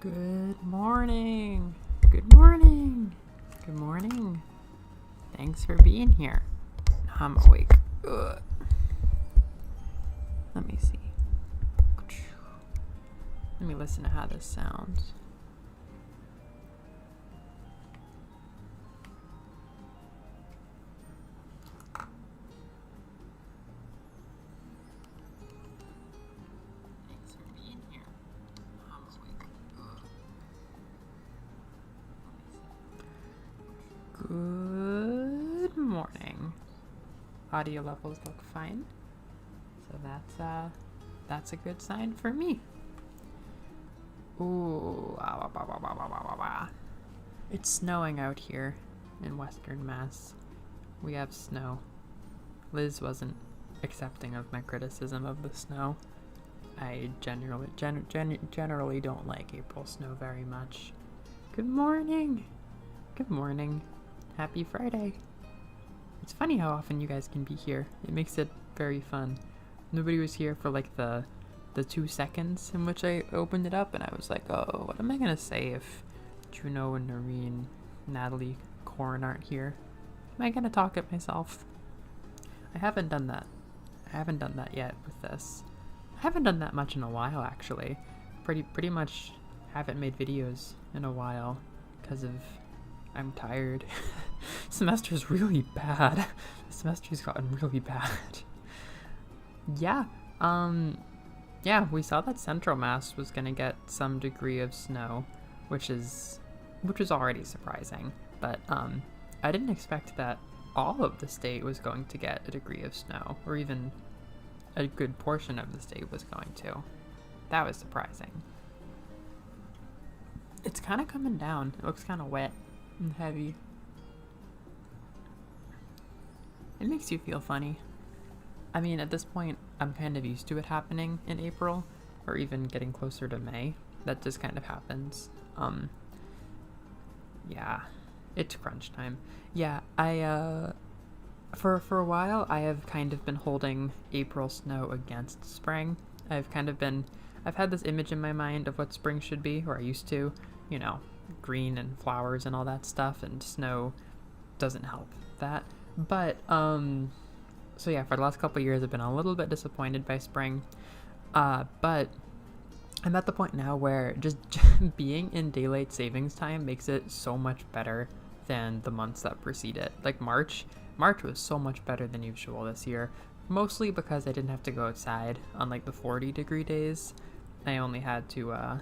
Good morning. Good morning. Good morning. Thanks for being here. I'm awake. Ugh. Let me see. Let me listen to how this sounds. Thanks for being here. I'm awake. Good morning. Audio levels look fine. So that's a good sign for me. Ooh, it's snowing out here in Western Mass. We have snow. Liz wasn't accepting of my criticism of the snow. I generally don't like April snow very much. Good morning. Good morning. Happy Friday. It's funny how often you guys can be here. It makes it very fun. Nobody was here for like the 2 seconds in which I opened it up, and I was like, oh, what am I gonna say if Juno and Noreen, Natalie, Corin aren't here? Am I gonna talk at myself? I haven't done that. I haven't done that yet with this. I haven't done that much in a while, actually. Pretty much haven't made videos in a while because of I'm tired. Semester's really bad. The semester's gotten really bad. Yeah. Yeah, we saw that Central Mass was gonna get some degree of snow, which was already surprising. But I didn't expect that all of the state was going to get a degree of snow, or even a good portion of the state was going to. That was surprising. It's kind of coming down. It looks kind of wet and heavy. It makes you feel funny. I mean, at this point, I'm kind of used to it happening in April, or even getting closer to May. That just kind of happens. Yeah, it's crunch time. Yeah, for a while, I have kind of been holding April snow against spring. I've had this image in my mind of what spring should be, or I used to, green and flowers and all that stuff, and snow doesn't help that. But, so yeah, for the last couple of years, I've been a little bit disappointed by spring, but I'm at the point now where just being in daylight savings time makes it so much better than the months that precede it. Like March was so much better than usual this year, mostly because I didn't have to go outside on like the 40-degree days. I only had to,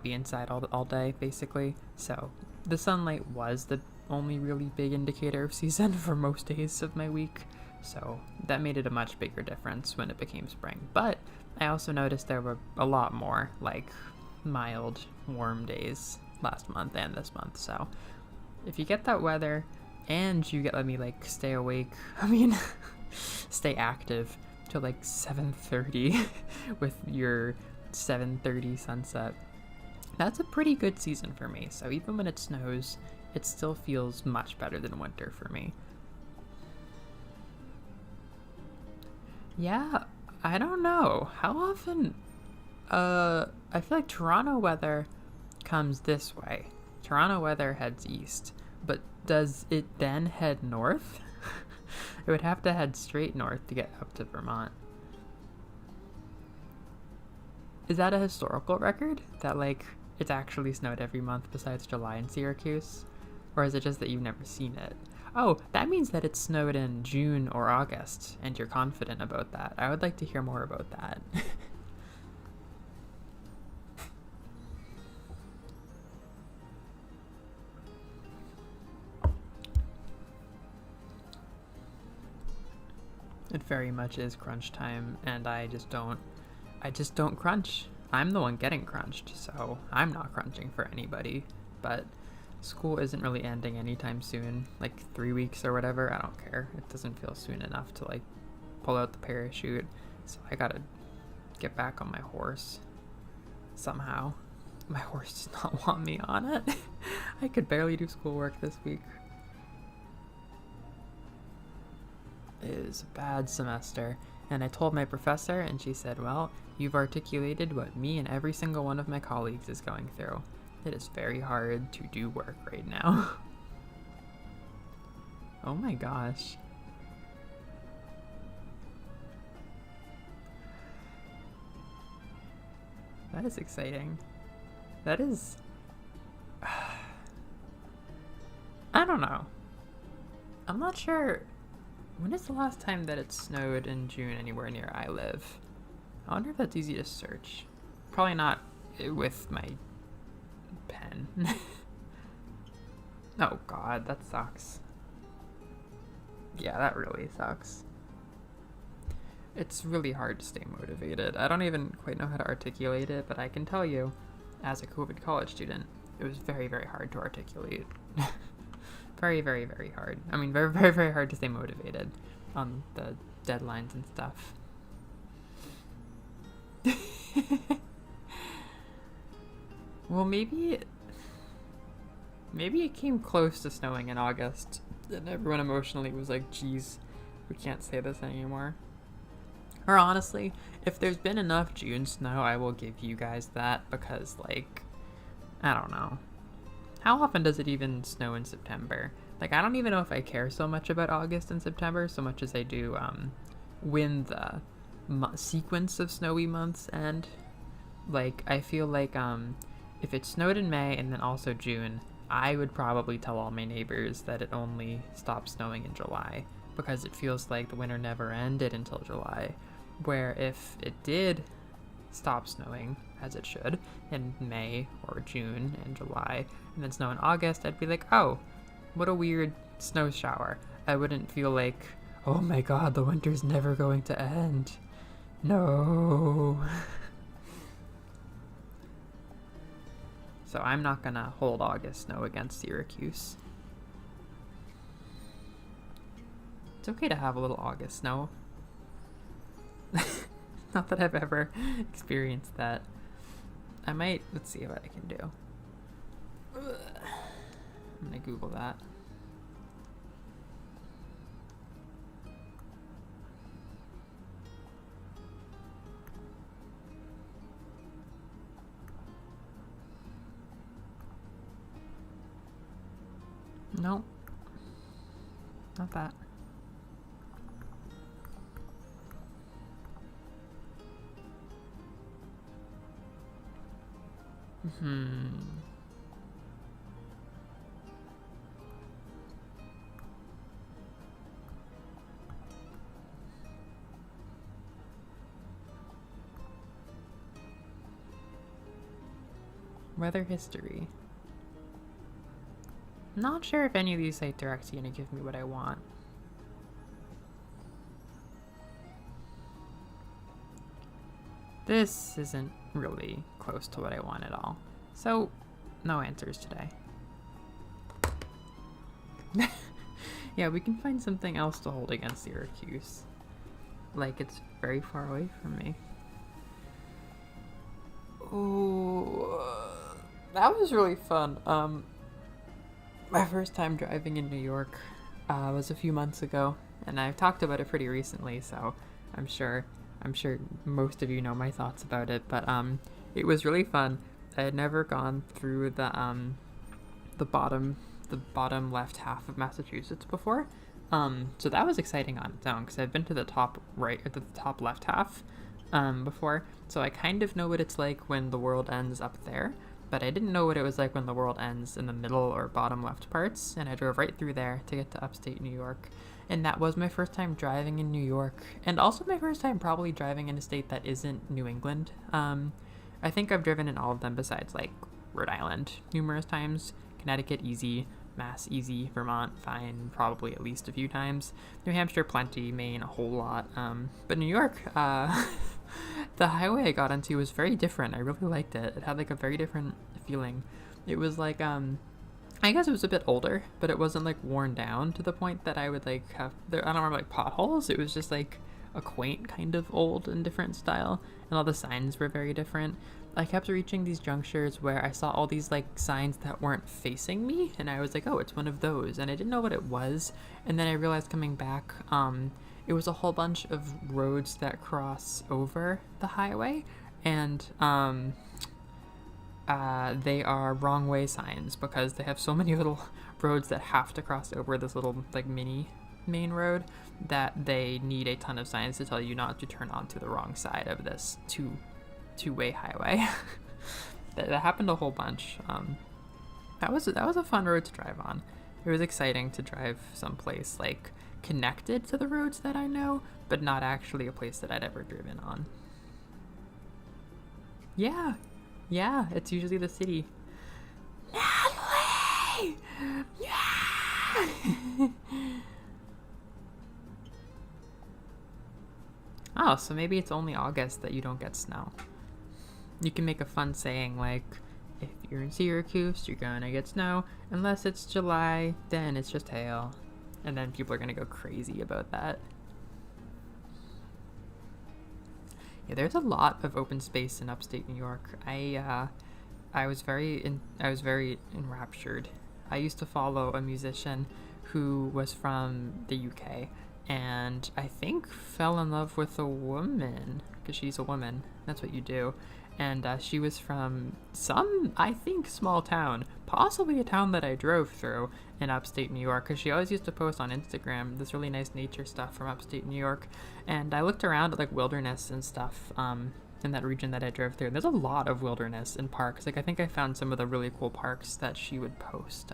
be inside all day, basically. So the sunlight was the only really big indicator of season for most days of my week, so that made it a much bigger difference when it became spring. But I also noticed there were a lot more like mild, warm days last month and this month. So if you get that weather and you let me like stay awake, stay active till like 7:30 with your 7:30 sunset, that's a pretty good season for me. So even when it snows, it still feels much better than winter for me. Yeah, I don't know. How often? I feel like Toronto weather comes this way. Toronto weather heads east. But does it then head north? It would have to head straight north to get up to Vermont. Is that a historical record? That, like, it's actually snowed every month besides July in Syracuse? Or is it just that you've never seen it? Oh, that means that it snowed in June or August, and you're confident about that. I would like to hear more about that. It very much is crunch time, and I just don't crunch. I'm the one getting crunched, so I'm not crunching for anybody. But school isn't really ending anytime soon, like 3 weeks or whatever. I don't care. It doesn't feel soon enough to like pull out the parachute. So I gotta get back on my horse somehow. My horse does not want me on it. I could barely do schoolwork this week. It is a bad semester. And I told my professor, and she said, well, you've articulated what me and every single one of my colleagues is going through. It is very hard to do work right now. Oh my gosh. That is exciting. That is... I don't know. I'm not sure. When is the last time that it snowed in June anywhere near I live? I wonder if that's easy to search. Probably not with my pen. Oh god, that sucks. Yeah, that really sucks. It's really hard to stay motivated. I don't even quite know how to articulate it, but I can tell you, as a COVID college student, it was very, very hard to articulate. Very, very, very hard. I mean, very, very, very hard to stay motivated on the deadlines and stuff. Well, maybe it came close to snowing in August, and everyone emotionally was like, geez, we can't say this anymore. Or honestly, if there's been enough June snow, I will give you guys that, because, like, I don't know. How often does it even snow in September? Like, I don't even know if I care so much about August and September so much as I do when the sequence of snowy months end. Like, I feel like if it snowed in May and then also June, I would probably tell all my neighbors that it only stopped snowing in July, because it feels like the winter never ended until July. Where if it did stop snowing, as it should, in May or June and July, and then snow in August, I'd be like, oh, what a weird snow shower. I wouldn't feel like, oh my god, the winter's never going to end. No. So I'm not gonna hold August snow against Syracuse. It's okay to have a little August snow. Not that I've ever experienced that. I might, let's see what I can do. I'm gonna Google that. No, not that. Weather history. Not sure if any of these sites are actually going to give me what I want. This isn't really close to what I want at all. So, no answers today. Yeah, we can find something else to hold against Syracuse. Like, it's very far away from me. Oh, that was really fun. My first time driving in New York was a few months ago, and I've talked about it pretty recently, so I'm sure most of you know my thoughts about it, but it was really fun. I had never gone through the bottom left half of Massachusetts before, so that was exciting on its own, because I've been to the top right, or the top left half before, so I kind of know what it's like when the world ends up there, but I didn't know what it was like when the world ends in the middle or bottom left parts, and I drove right through there to get to upstate New York. And that was my first time driving in New York, and also my first time probably driving in a state that isn't New England. I think I've driven in all of them besides, like, Rhode Island numerous times, Connecticut easy, Mass easy, Vermont fine, probably at least a few times, New Hampshire plenty, Maine a whole lot, but New York, the highway I got onto was very different. I really liked it. It had, like, a very different feeling. It was like, I guess it was a bit older, but it wasn't, like, worn down to the point that I would, like, have, I don't remember, like, potholes. It was just, like, a quaint kind of old and different style, and all the signs were very different. I kept reaching these junctures where I saw all these, like, signs that weren't facing me, and I was like, oh, it's one of those, and I didn't know what it was, and then I realized coming back, it it was a whole bunch of roads that cross over the highway, and they are wrong way signs because they have so many little roads that have to cross over this little like mini main road that they need a ton of signs to tell you not to turn onto the wrong side of this two-way highway. that happened a whole bunch. That was a fun road to drive on. It was exciting to drive someplace like connected to the roads that I know, but not actually a place that I'd ever driven on. Yeah, it's usually the city. Natalie! Yeah! Oh, so maybe it's only August that you don't get snow. You can make a fun saying like, if you're in Syracuse, you're gonna get snow. Unless it's July, then it's just hail. And then people are gonna go crazy about that. Yeah, there's a lot of open space in upstate New York. I was very enraptured. I used to follow a musician who was from the UK, and I think fell in love with a woman, because she's a woman. That's what you do. And she was from some, I think, small town, possibly a town that I drove through in upstate New York, because she always used to post on Instagram this really nice nature stuff from upstate New York. And I looked around at like wilderness and stuff in that region that I drove through. There's a lot of wilderness and parks. Like I think I found some of the really cool parks that she would post.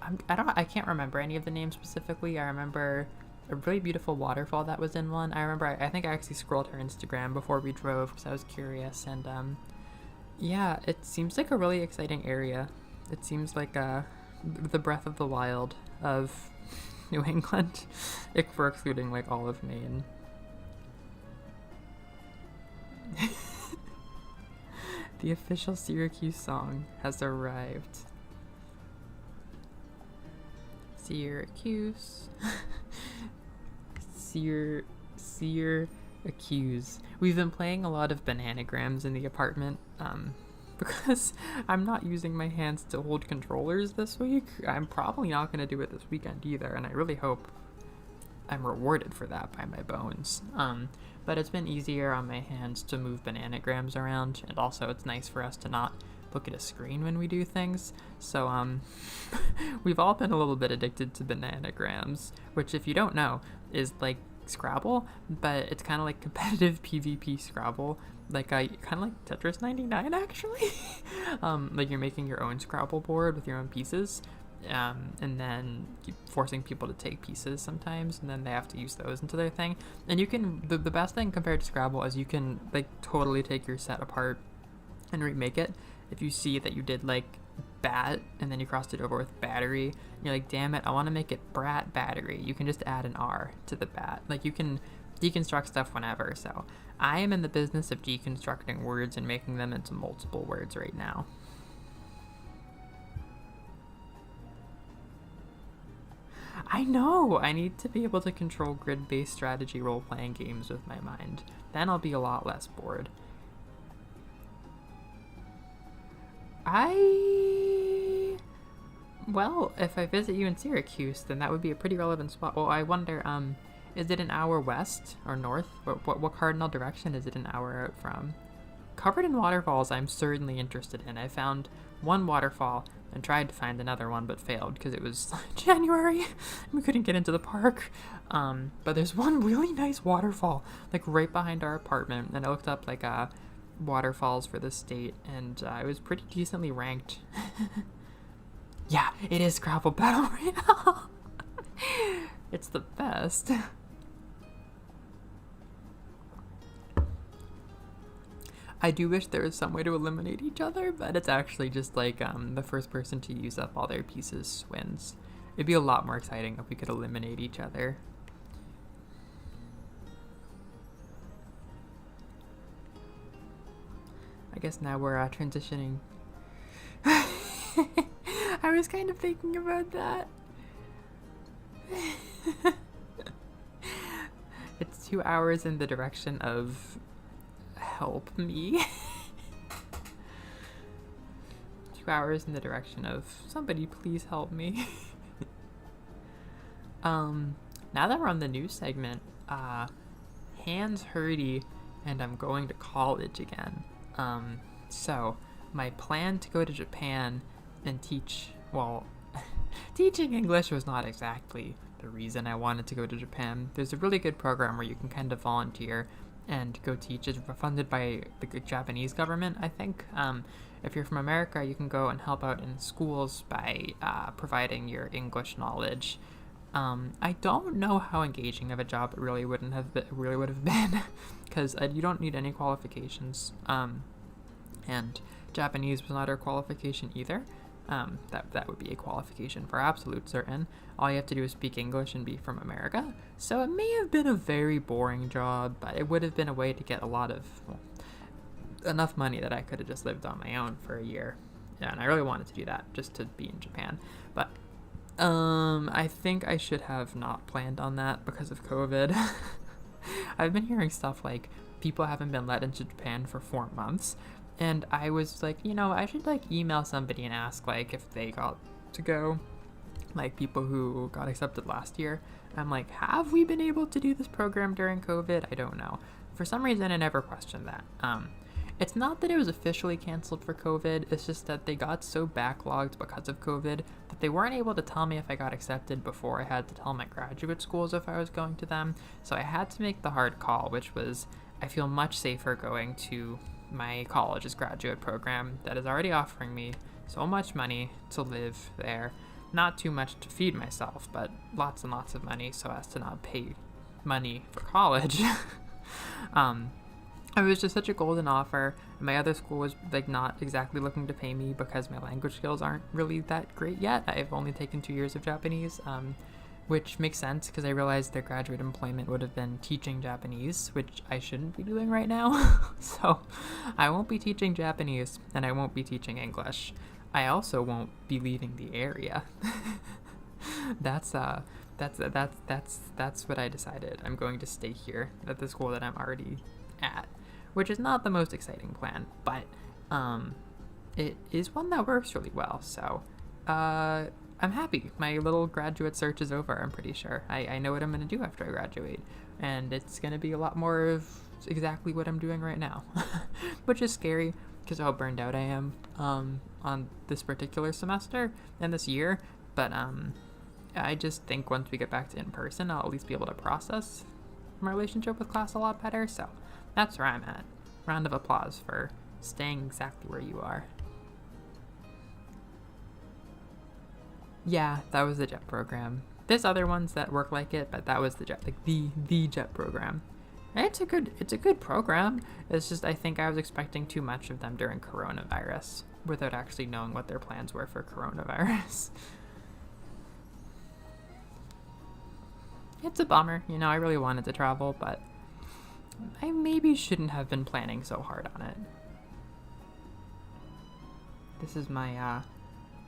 I can't remember any of the names specifically. I remember a really beautiful waterfall that was in one. I think I actually scrolled her Instagram before we drove because I was curious. And yeah, it seems like a really exciting area. It seems like the breath of the wild of New England, if we're excluding like all of Maine. The official Syracuse song has arrived. Syracuse. Syracuse. We've been playing a lot of bananagrams in the apartment because I'm not using my hands to hold controllers this week. I'm probably not going to do it this weekend either, and I really hope I'm rewarded for that by my bones. But it's been easier on my hands to move bananagrams around, and also it's nice for us to not look at a screen when we do things. So we've all been a little bit addicted to bananagrams, which if you don't know is like Scrabble, but it's kind of like competitive PvP Scrabble, like kind of like Tetris 99 actually. Like you're making your own Scrabble board with your own pieces, and then forcing people to take pieces sometimes, and then they have to use those into their thing. And you can the best thing compared to Scrabble is you can like totally take your set apart and remake it. If you see that you did like bat and then you crossed it over with battery, and you're like, damn it, I want to make it brat battery, you can just add an R to the bat. Like you can deconstruct stuff whenever. So I am in the business of deconstructing words and making them into multiple words right now. I know! I need to be able to control grid-based strategy role-playing games with my mind. Then I'll be a lot less bored. Well, if I visit you in Syracuse, then that would be a pretty relevant spot. Well, I wonder, is it an hour west or north? What cardinal direction is it an hour out from? Covered in waterfalls, I'm certainly interested in. I found one waterfall and tried to find another one, but failed because it was January. We couldn't get into the park. But there's one really nice waterfall, like right behind our apartment, and I looked up like waterfalls for the state, and it was pretty decently ranked. Yeah, it is Scrabble Battle Royale. It's the best. I do wish there was some way to eliminate each other, but it's actually just like the first person to use up all their pieces wins. It'd be a lot more exciting if we could eliminate each other. I guess now we're transitioning. I was kind of thinking about that. It's 2 hours in the direction of help me. 2 hours in the direction of somebody please help me. now that we're on the news segment, hands hurdy, and I'm going to college again. So my plan to go to Japan and teach, well, teaching English was not exactly the reason I wanted to go to Japan. There's a really good program where you can kind of volunteer and go teach. It's funded by the Japanese government, I think. If you're from America, you can go and help out in schools by providing your English knowledge. I don't know how engaging of a job it really would have been, because you don't need any qualifications, and Japanese was not our qualification either. That would be a qualification for absolute certain. All you have to do is speak English and be from America. So it may have been a very boring job, but it would have been a way to get enough money that I could have just lived on my own for a year. Yeah, and I really wanted to do that just to be in Japan. But I think I should have not planned on that because of COVID. I've been hearing stuff like people haven't been let into Japan for 4 months. And I was like, I should email somebody and ask if they got to go, people who got accepted last year. I'm like, have we been able to do this program during COVID? I don't know. For some reason, I never questioned that. It's not that it was officially canceled for COVID. It's just that they got so backlogged because of COVID that they weren't able to tell me if I got accepted before I had to tell my graduate schools if I was going to them. So I had to make the hard call, which was I feel much safer going to my college's graduate program that is already offering me so much money to live there. Not too much to feed myself, but lots and lots of money so as to not pay money for college. It was just such a golden offer. My other school was not exactly looking to pay me because my language skills aren't really that great yet. I've only taken 2 years of Japanese, which makes sense because I realized their graduate employment would have been teaching Japanese, which I shouldn't be doing right now. So I won't be teaching Japanese and I won't be teaching English. I also won't be leaving the area. That's what I decided. I'm going to stay here at the school that I'm already at, which is not the most exciting plan, but it is one that works really well. So I'm happy. My little graduate search is over, I'm pretty sure. I know what I'm going to do after I graduate, and it's going to be a lot more of exactly what I'm doing right now, which is scary because of how burned out I am on this particular semester and this year. But I just think once we get back to in-person, I'll at least be able to process my relationship with class a lot better. So that's where I'm at. Round of applause for staying exactly where you are. Yeah, that was the JET program. There's other ones that work like it, but that was the JET, the JET program. And it's a good program. It's just I think I was expecting too much of them during coronavirus without actually knowing what their plans were for coronavirus. It's a bummer, I really wanted to travel, but I maybe shouldn't have been planning so hard on it. This is my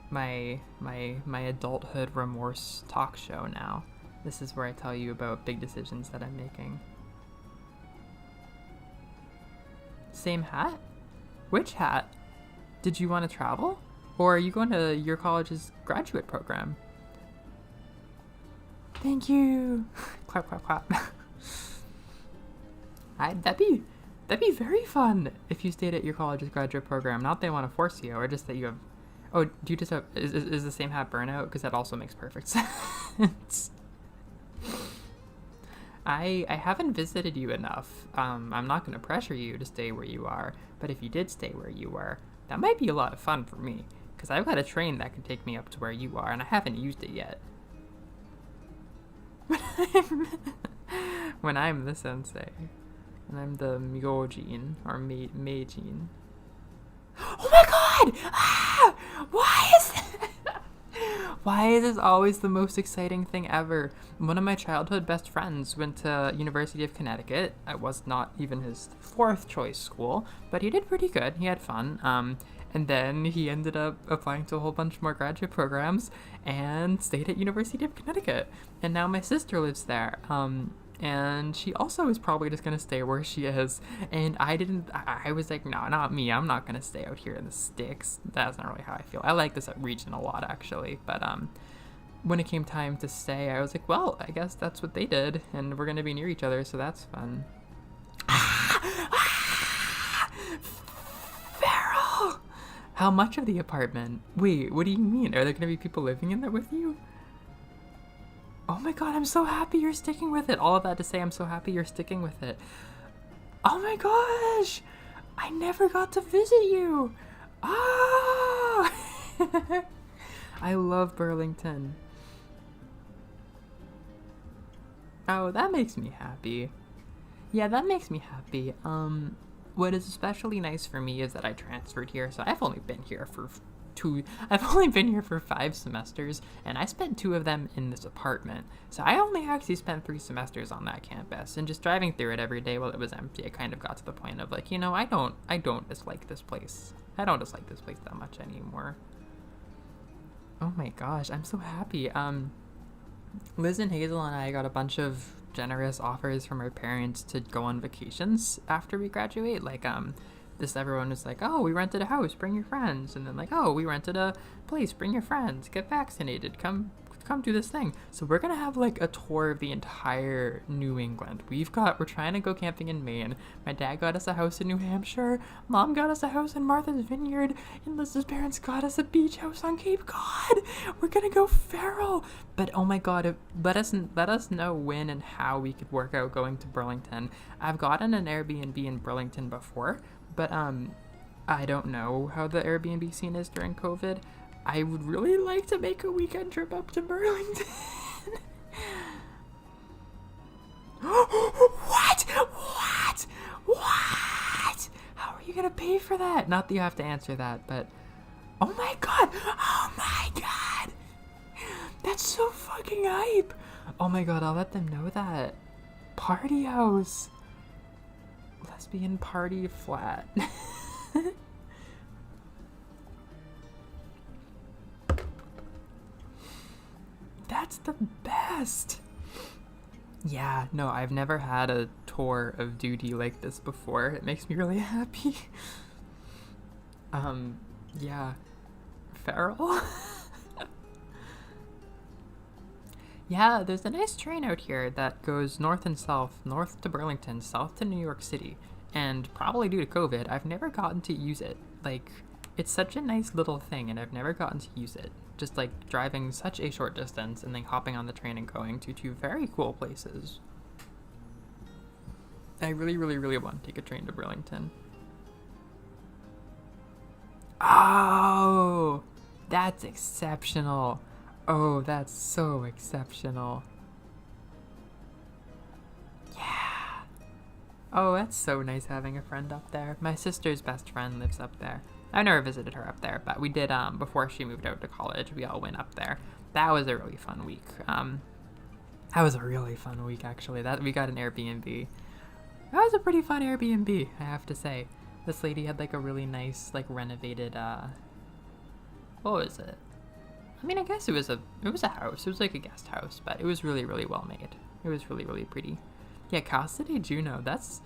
my adulthood remorse talk show now. This is where I tell you about big decisions that I'm making. Same hat? Which hat? Did you want to travel? Or are you going to your college's graduate program? Thank you. Clap, clap, clap. That'd be very fun if you stayed at your college's graduate program. Not they want to force you, or just that you have. Oh, do you just have? Is the same hat burnout? Because that also makes perfect sense. I haven't visited you enough. I'm not going to pressure you to stay where you are, but if you did stay where you were, that might be a lot of fun for me. Because I've got a train that can take me up to where you are, and I haven't used it yet. When I'm the sensei, and I'm the Myojin or Meijin. Oh my god! Ah! Why is this always the most exciting thing ever? One of my childhood best friends went to University of Connecticut. It was not even his 4th choice school, but he did pretty good. He had fun. And then he ended up applying to a whole bunch more graduate programs and stayed at University of Connecticut. And now my sister lives there. And she also is probably just going to stay where she is. And I was like, no, not me. I'm not going to stay out here in the sticks. That's not really how I feel. I like this region a lot, actually. But when it came time to stay, I was like, well, I guess that's what they did, and we're gonna be near each other, so that's fun. Feral! How much of the apartment? Wait, what do you mean? Are there gonna be people living in there with you? Oh my god, I'm so happy you're sticking with it. All of that to say, I'm so happy you're sticking with it. Oh my gosh! I never got to visit you! Ah! I love Burlington. Oh, that makes me happy. Yeah, that makes me happy. What is especially nice for me is that I transferred here, so I've only been here for 5 semesters, and I spent 2 of them in this apartment. So I only actually spent 3 semesters on that campus, and just driving through it every day while it was empty, I kind of got to the point of like, I don't dislike this place. I don't dislike this place that much anymore. Oh my gosh, I'm so happy. Liz and Hazel and I got a bunch of generous offers from our parents to go on vacations after we graduate. Like, everyone was like, oh, we rented a house, bring your friends. And then like, oh, we rented a place, bring your friends, get vaccinated, come do this thing. So we're gonna have like a tour of the entire New England. We're trying to go camping in Maine. My dad got us a house in New Hampshire. Mom got us a house in Martha's Vineyard. And Liz's parents got us a beach house on Cape Cod. We're gonna go feral. But oh my god, let us know when and how we could work out going to Burlington. I've gotten an Airbnb in Burlington before, but I don't know how the Airbnb scene is during COVID. I would really like to make a weekend trip up to Burlington. What? How are you gonna pay for that? Not that you have to answer that, but oh my god! That's so fucking hype! Oh my god, I'll let them know that. Party house. Lesbian party flat. That's the best. Yeah, no, I've never had a tour of duty like this before. It makes me really happy. Yeah. Feral? Yeah, there's a nice train out here that goes north and south, north to Burlington, south to New York City. And probably due to COVID, I've never gotten to use it. Like, it's such a nice little thing, and I've never gotten to use it. Just like driving such a short distance and then hopping on the train and going to 2 very cool places. I really, really, really want to take a train to Burlington. Oh, that's exceptional. Oh, that's so exceptional. Yeah. Oh, that's so nice having a friend up there. My sister's best friend lives up there. I've never visited her up there, but we did, before she moved out to college, we all went up there. That was a really fun week. Actually. We got an Airbnb. That was a pretty fun Airbnb, I have to say. This lady had, like, a really nice, like, renovated, what was it? I mean, I guess it was a house. It was like a guest house, but it was really, really well made. It was really, really pretty. Yeah, Casa de Juno, that's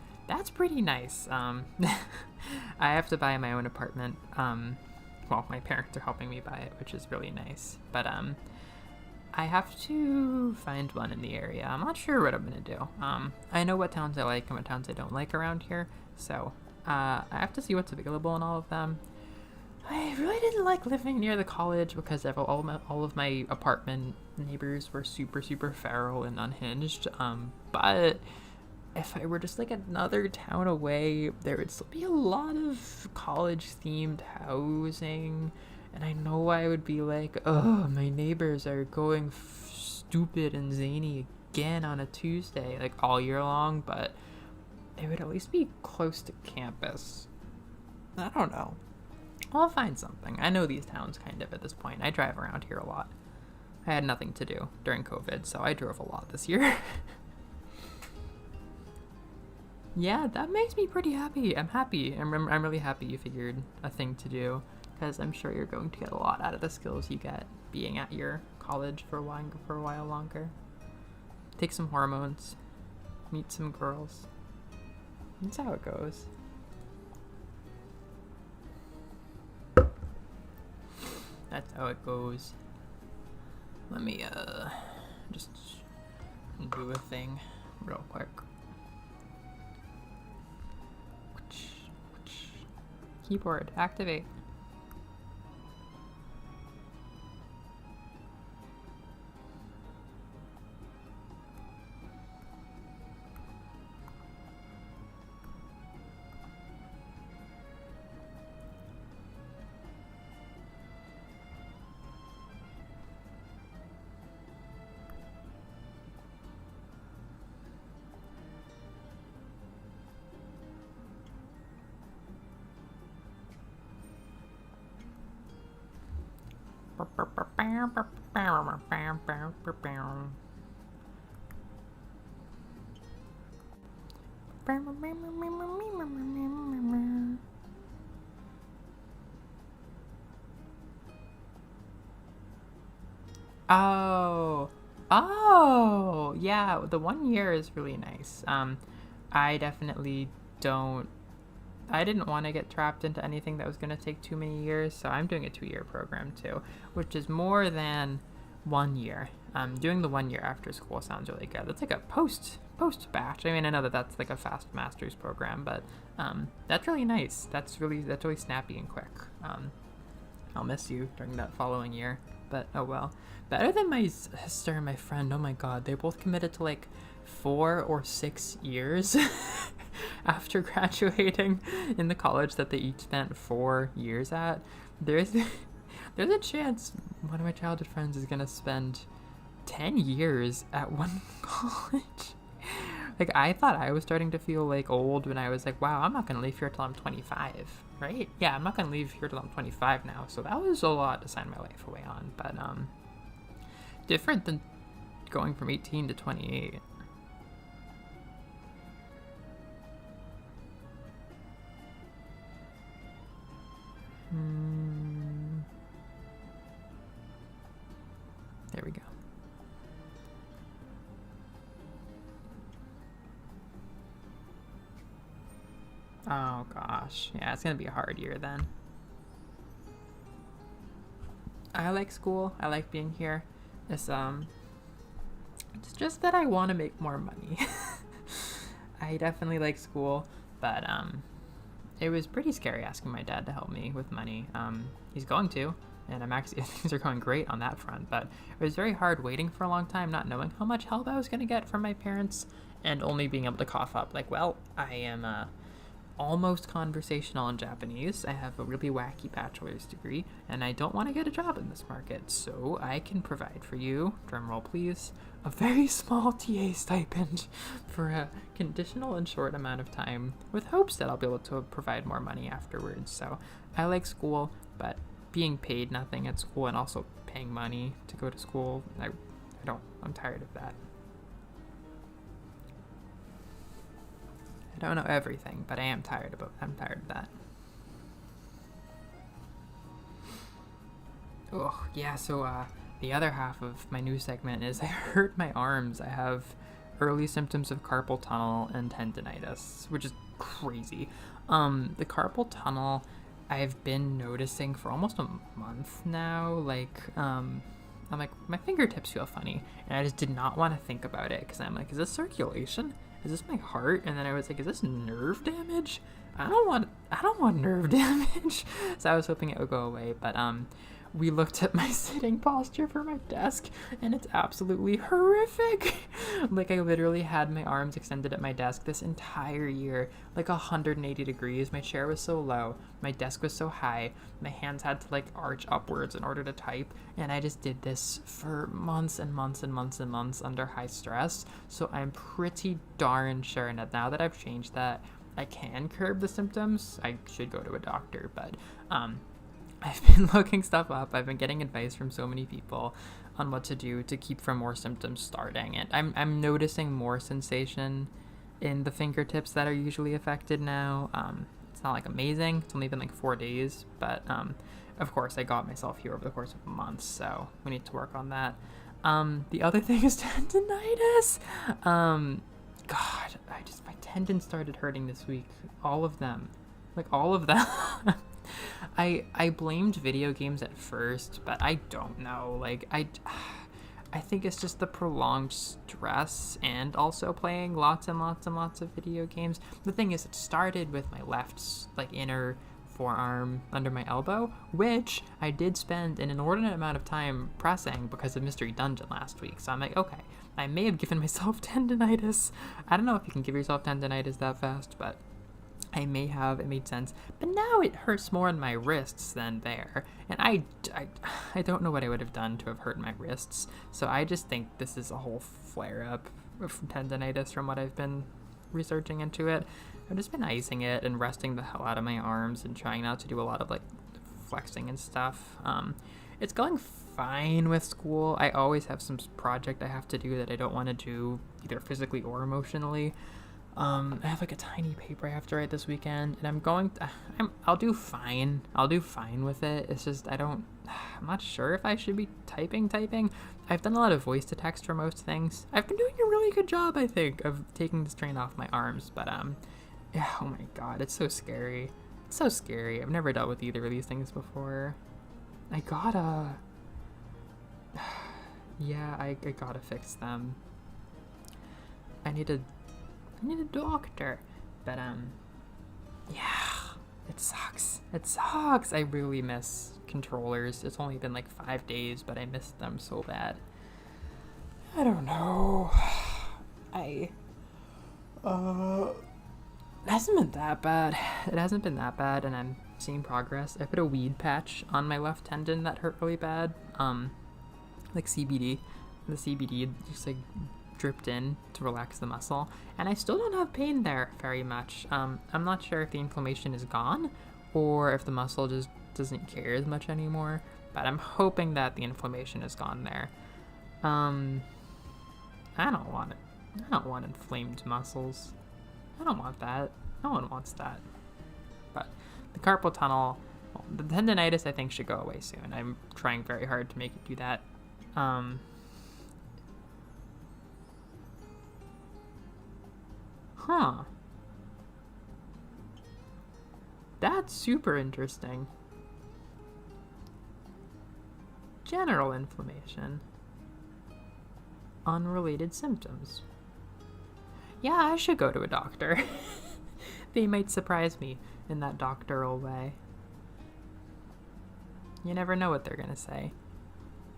pretty nice. I have to buy my own apartment. Well, my parents are helping me buy it, which is really nice. But I have to find one in the area. I'm not sure what I'm gonna do. I know what towns I like and what towns I don't like around here, so I have to see what's available in all of them. I really didn't like living near the college because all of my apartment neighbors were super, super feral and unhinged. But if I were just like another town away, there would still be a lot of college-themed housing. And I know I would be like, oh, my neighbors are going stupid and zany again on a Tuesday, like all year long. But it would at least be close to campus. I don't know. I'll find something. I know these towns kind of at this point. I drive around here a lot. I had nothing to do during COVID, so I drove a lot this year. Yeah, that makes me pretty happy. I'm happy. I'm really happy you figured a thing to do, because I'm sure you're going to get a lot out of the skills you get being at your college for a while longer. Take some hormones, meet some girls. That's how it goes. That's how it goes. Let me just do a thing real quick. Keyboard, activate. Oh, oh, yeah. The 1 year is really nice. I definitely don't. I didn't want to get trapped into anything that was going to take too many years, so I'm doing a 2-year program too, which is more than 1 year. Doing the 1 year after school sounds really good. That's like a post batch. I mean, I know that that's like a fast master's program, but that's really nice. That's really snappy and quick. I'll miss you during that following year, but oh well. Better than my sister and my friend. Oh my god, they both committed to like 4 or 6 years after graduating in the college that they each spent 4 years at. There's a chance one of my childhood friends is gonna spend 10 years at one college. Like, I thought I was starting to feel like old when I was like, wow, I'm not gonna leave here till I'm 25, right? Yeah, I'm not gonna leave here till I'm 25 now. So that was a lot to sign my life away on, but different than going from 18 to 28. There we go. Oh gosh, yeah, it's gonna be a hard year then. I like school. I like being here. It's just that I want to make more money. I definitely like school, but it was pretty scary asking my dad to help me with money. He's going to, and I'm actually things are going great on that front. But it was very hard waiting for a long time, not knowing how much help I was gonna get from my parents, and only being able to cough up like, well, I am almost conversational in Japanese. I have a really wacky bachelor's degree, and I don't want to get a job in this market, so I can provide for you, drumroll please, a very small TA stipend for a conditional and short amount of time, with hopes that I'll be able to provide more money afterwards. So I like school, but being paid nothing at school and also paying money to go to school, I'm tired of that. I don't know everything, but I'm tired of that. Oh, yeah, so the other half of my new segment is I hurt my arms. I have early symptoms of carpal tunnel and tendonitis, which is crazy. The carpal tunnel I've been noticing for almost a month now. Like, I'm like, my fingertips feel funny, and I just did not want to think about it because I'm like, is this circulation? Is this my heart? And then I was like, is this nerve damage? I don't want nerve damage. So I was hoping it would go away, but we looked at my sitting posture for my desk, and it's absolutely horrific. Like, I literally had my arms extended at my desk this entire year, like 180 degrees. My chair was so low, my desk was so high, my hands had to like arch upwards in order to type, and I just did this for months and months and months and months under high stress. So I'm pretty darn sure that now that I've changed that, I can curb the symptoms. I should go to a doctor, but I've been looking stuff up. I've been getting advice from so many people on what to do to keep from more symptoms starting. And I'm noticing more sensation in the fingertips that are usually affected now. It's not like amazing. It's only been like 4 days, but of course I got myself here over the course of months, so we need to work on that. The other thing is tendonitis. God, my tendons started hurting this week. All of them. Like, all of them. I blamed video games at first, but I don't know. Like, I think it's just the prolonged stress and also playing lots and lots and lots of video games. The thing is, it started with my left, like, inner forearm under my elbow, which I did spend an inordinate amount of time pressing because of Mystery Dungeon last week. So I'm like, okay, I may have given myself tendinitis. I don't know if you can give yourself tendinitis that fast, but I may have. It made sense. But now it hurts more in my wrists than there. And I don't know what I would have done to have hurt my wrists. So I just think this is a whole flare-up of tendinitis from what I've been researching into it. I've just been icing it and resting the hell out of my arms and trying not to do a lot of, like, flexing and stuff. It's going fine with school. I always have some project I have to do that I don't want to do, either physically or emotionally. I have, like, a tiny paper I have to write this weekend, and I'll do fine. I'll do fine with it. It's just, I'm not sure if I should be typing. I've done a lot of voice to text for most things. I've been doing a really good job, I think, of taking the strain off my arms, but, yeah, oh my god, it's so scary. It's so scary. I've never dealt with either of these things before. I gotta fix them. I need a doctor. But, yeah, it sucks. I really miss controllers. It's only been like 5 days, but I missed them so bad. I don't know. It hasn't been that bad. And I'm seeing progress. I put a weed patch on my left tendon that hurt really bad. Like CBD. The CBD just, like, dripped in to relax the muscle, and I still don't have pain there very much. I'm not sure if the inflammation is gone or if the muscle just doesn't care as much anymore, but I'm hoping that the inflammation is gone there. I don't want inflamed muscles. I don't want that. No one wants that. But the carpal tunnel, the tendinitis, I think, should go away soon. I'm trying very hard to make it do that. That's super interesting. General inflammation. Unrelated symptoms. Yeah, I should go to a doctor. They might surprise me in that doctoral way. You never know what they're gonna say.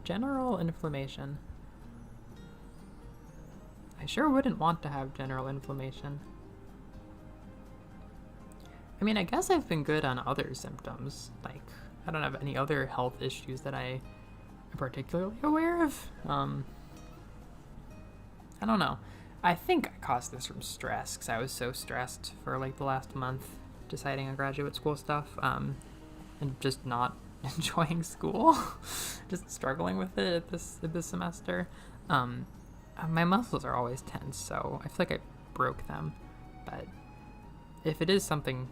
General inflammation. I sure wouldn't want to have general inflammation. I mean, I guess I've been good on other symptoms. Like, I don't have any other health issues that I am particularly aware of. I don't know. I think I caused this from stress, because I was so stressed for, like, the last month deciding on graduate school stuff, and just not enjoying school. Just struggling with it at this semester. My muscles are always tense, so I feel like I broke them. But if it is something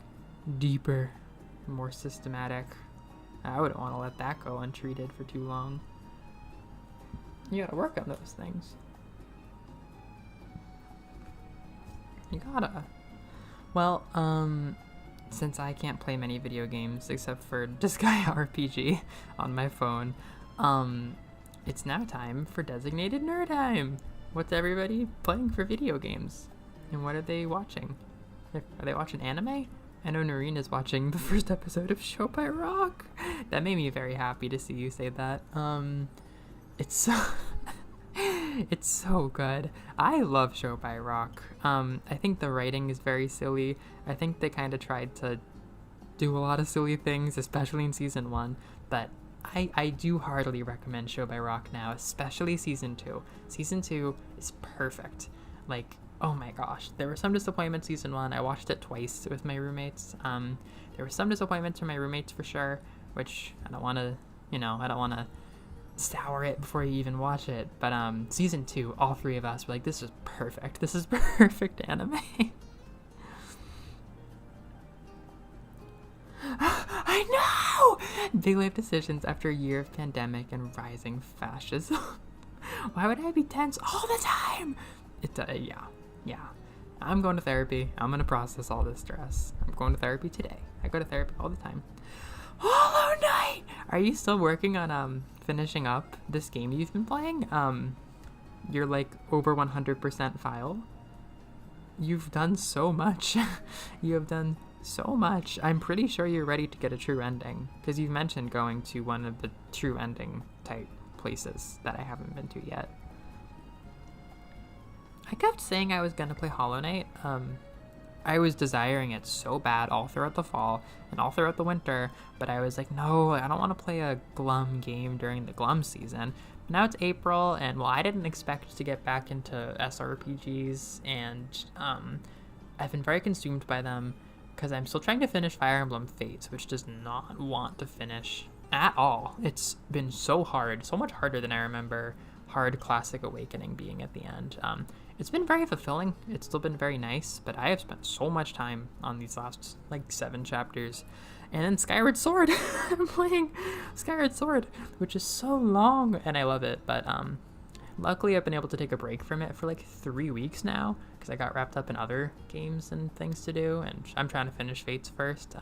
deeper, more systematic, I wouldn't want to let that go untreated for too long. You gotta work on those things. You gotta. Well, since I can't play many video games except for Disgaea RPG on my phone, it's now time for Designated Nerd Time. What's everybody playing for video games? And what are they watching? Are they watching anime? I know Noreen is watching the first episode of Show by Rock. That made me very happy to see you say that. It's so it's so good. I love Show by Rock. I think the writing is very silly. I think they kind of tried to do a lot of silly things, especially in season 1, but I do heartily recommend Show by Rock now, especially season 2. Season 2 is perfect. Like, oh my gosh, there were some disappointments season 1. I watched it twice with my roommates. There were some disappointments from my roommates for sure, which I don't want to sour it before you even watch it. But season 2, all 3 of us were like, this is perfect. This is perfect anime. I know! Big life decisions after a year of pandemic and rising fascism. Why would I be tense all the time? Yeah. I'm going to therapy. I'm going to process all this stress. I'm going to therapy today. I go to therapy all the time. Hollow Knight! Are you still working on finishing up this game you've been playing. You're like over 100% file. You've done so much. You have done so much. I'm pretty sure you're ready to get a true ending, because you've mentioned going to one of the true ending type places that I haven't been to yet. I kept saying I was going to play Hollow Knight. I was desiring it so bad all throughout the fall and all throughout the winter, but I was like, no, I don't want to play a glum game during the glum season. Now it's April, and well, I didn't expect to get back into SRPGs, and I've been very consumed by them because I'm still trying to finish Fire Emblem Fates, which does not want to finish at all. It's been so hard, so much harder than I remember hard Classic Awakening being at the end. It's been very fulfilling. It's still been very nice, but I have spent so much time on these last, 7 chapters. And then Skyward Sword. I'm playing Skyward Sword, which is so long, and I love it. But luckily, I've been able to take a break from it for 3 weeks now, because I got wrapped up in other games and things to do, and I'm trying to finish Fates first.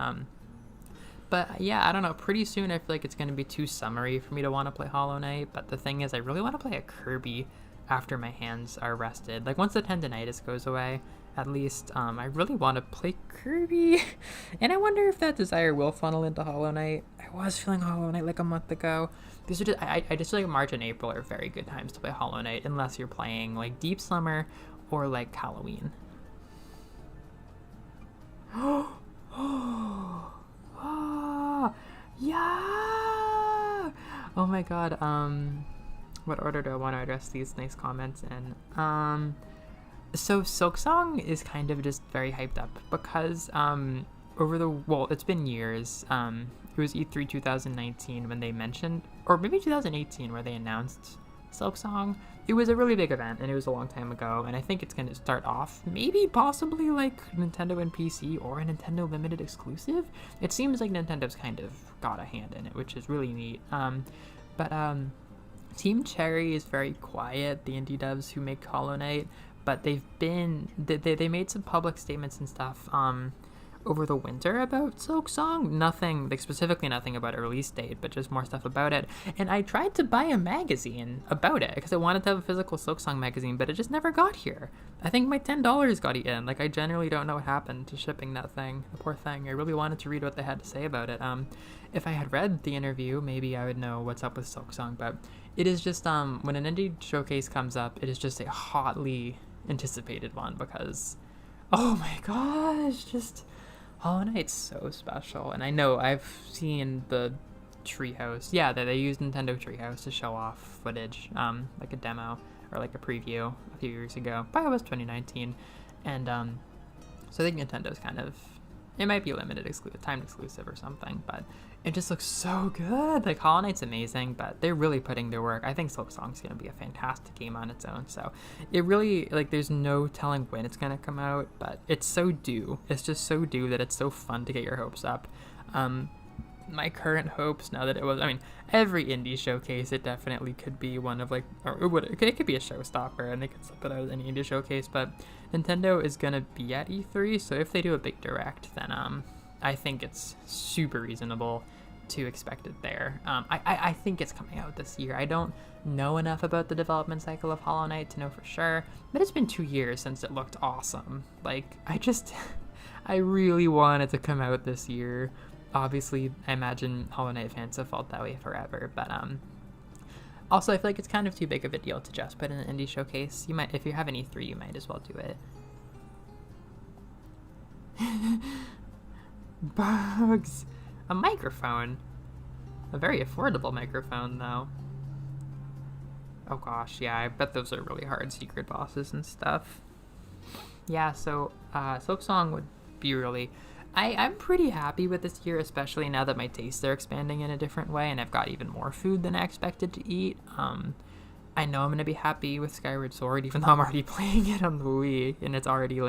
But yeah, I don't know. Pretty soon, I feel like it's going to be too summery for me to want to play Hollow Knight. But the thing is, I really want to play a Kirby after my hands are rested. Once the tendinitis goes away, at least, I really want to play Kirby. And I wonder if that desire will funnel into Hollow Knight. I was feeling Hollow Knight a month ago. These are just, I just feel like March and April are very good times to play Hollow Knight, unless you're playing Deep Summer or Halloween. Yeah! Oh my god, what order do I want to address these nice comments in? So Silksong is kind of just very hyped up because it's been years. It was E3 2019 when they mentioned, or maybe 2018 where they announced Silksong. It was a really big event, and it was a long time ago, and I think it's going to start off maybe possibly Nintendo and PC or a Nintendo Limited exclusive. It seems like Nintendo's kind of got a hand in it, which is really neat. But Team Cherry is very quiet, the indie devs who make Hollow Knight, but they made some public statements and stuff over the winter about Silksong. Nothing, specifically nothing about a release date, but just more stuff about it. And I tried to buy a magazine about it because I wanted to have a physical Silksong magazine, but it just never got here. I think my $10 got eaten. I generally don't know what happened to shipping that thing. The poor thing. I really wanted to read what they had to say about it. If I had read the interview, maybe I would know what's up with Silksong, but it is just, when an indie showcase comes up, it is just a hotly anticipated one because, oh my gosh, just Hollow Knight's so special. And I know I've seen the Treehouse. Yeah, they used Nintendo Treehouse to show off footage, like a demo or a preview a few years ago. Probably was 2019. And so I think Nintendo's kind of, it might be limited timed exclusive or something, but it just looks so good. Hollow Knight's amazing, but they're really putting their work. I think Silksong's going to be a fantastic game on its own. So it really, there's no telling when it's going to come out, but it's so due. It's just so due that it's so fun to get your hopes up. My current hopes now that every indie showcase, it definitely could be one of it could be a showstopper and they could slip it out as any indie showcase, but Nintendo is going to be at E3, so if they do a big direct, then I think it's super reasonable to expect it there. I think it's coming out this year. I don't know enough about the development cycle of Hollow Knight to know for sure, but it's been 2 years since it looked awesome. I really want it to come out this year. Obviously, I imagine Hollow Knight fans have felt that way forever, but also I feel like it's kind of too big of a deal to just put in an indie showcase. You might, if you have an E3, you might as well do it. Bugs. A microphone. A very affordable microphone, though. Oh gosh, yeah, I bet those are really hard secret bosses and stuff. Yeah, so Silksong would be really... I'm pretty happy with this year, especially now that my tastes are expanding in a different way and I've got even more food than I expected to eat. I know I'm going to be happy with Skyward Sword, even though I'm already playing it on the Wii, and it's already,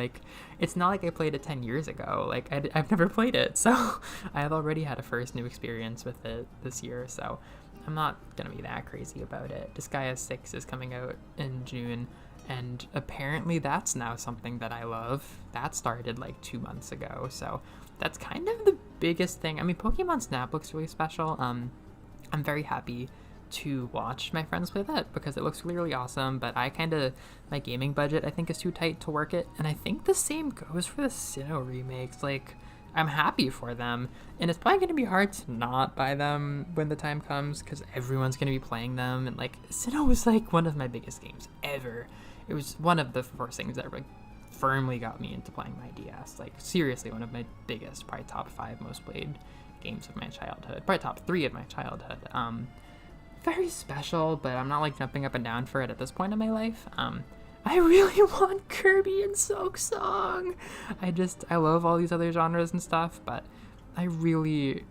it's not like I played it 10 years ago. I've never played it, so I have already had a first new experience with it this year, so I'm not going to be that crazy about it. Disgaea 6 is coming out in June, and apparently that's now something that I love. That started 2 months ago, so that's kind of the biggest thing. Pokemon Snap looks really special. I'm very happy to watch my friends play that because it looks really, really awesome, but my gaming budget, I think, is too tight to work it. And I think the same goes for the Sinnoh remakes. Like, I'm happy for them, and it's probably going to be hard to not buy them when the time comes because everyone's going to be playing them. And like, Sinnoh was like one of my biggest games ever. It was one of the first things that like firmly got me into playing my DS. Like, seriously, one of my biggest, probably top 5 most played games of my childhood, probably top 3 of my childhood. Very special, but I'm not like jumping up and down for it at this point in my life. I really want Kirby and Silksong. I love all these other genres and stuff, but I really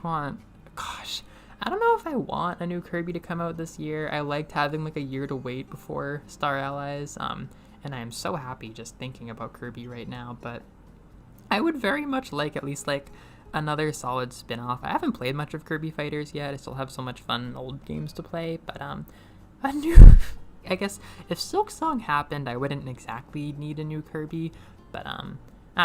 want, gosh, I don't know if I want a new Kirby to come out this year. I liked having like a year to wait before Star Allies, and I am so happy just thinking about Kirby right now, but I would very much like at least like another solid spin-off. I haven't played much of Kirby Fighters yet. I still have so much fun old games to play, but a new I guess if Silksong happened, I wouldn't exactly need a new Kirby, but I